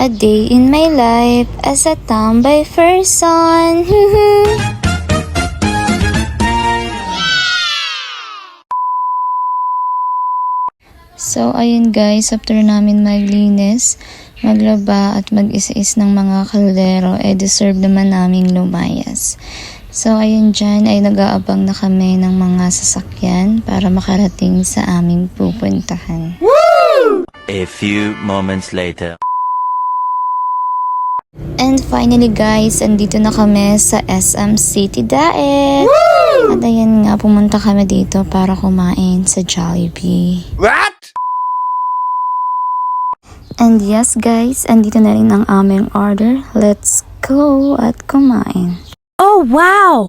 A day in my life as a tomboy person. So, ayun guys, after namin maglinis, maglaba at mag-is-is ng mga kaldero, deserve naman naming lumayas. So, ayun dyan ay nag-aabang na kami ng mga sasakyan para makarating sa aming pupuntahan. Woo! A few moments later. And finally guys, andito na kami sa SM City Daet. Woo! At ayan nga, pumunta kami dito para kumain sa Jollibee. What? And yes guys, andito na rin ang aming order. Let's go at kumain. Oh wow!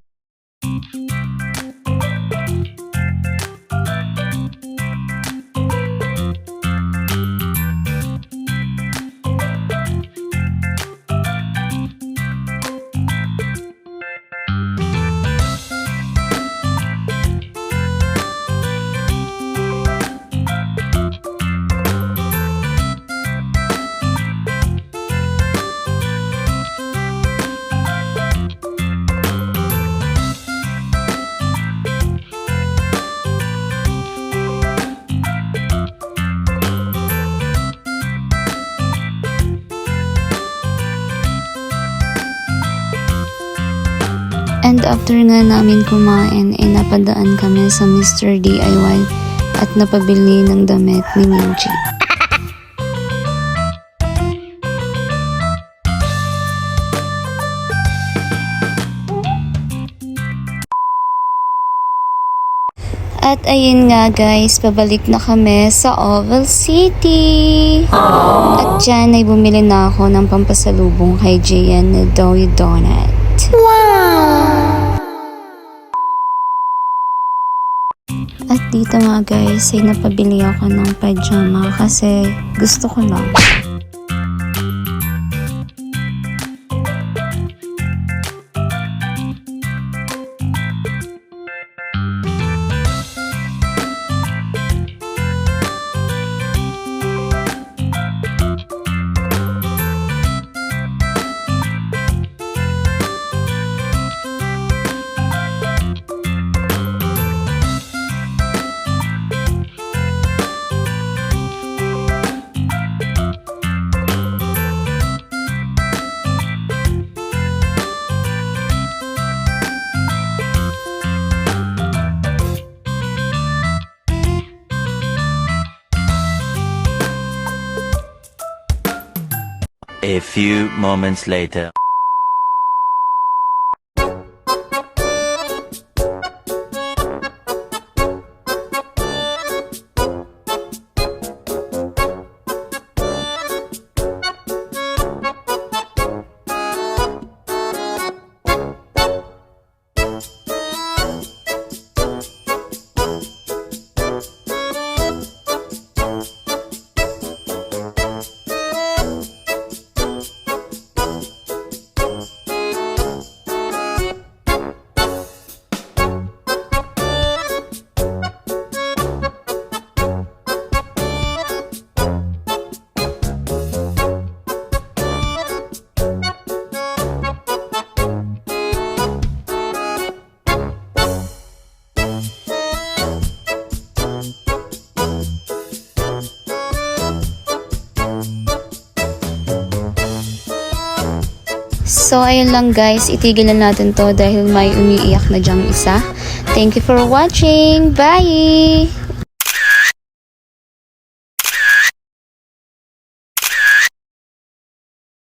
And after nga namin kumain, napadaan kami sa Mr. DIY at napabili ng damit ni Minji. At ayun nga guys, pabalik na kami sa Oval City. At dyan ay bumili na ako ng pampasalubong kay Jayan na Doughy Donut. Wow! At dito nga guys ay napabili ako ng pajama kasi gusto ko lang. A few moments later. So ayun lang guys, itigil na natin to dahil may umiiyak na dyang isa. Thank you for watching. Bye!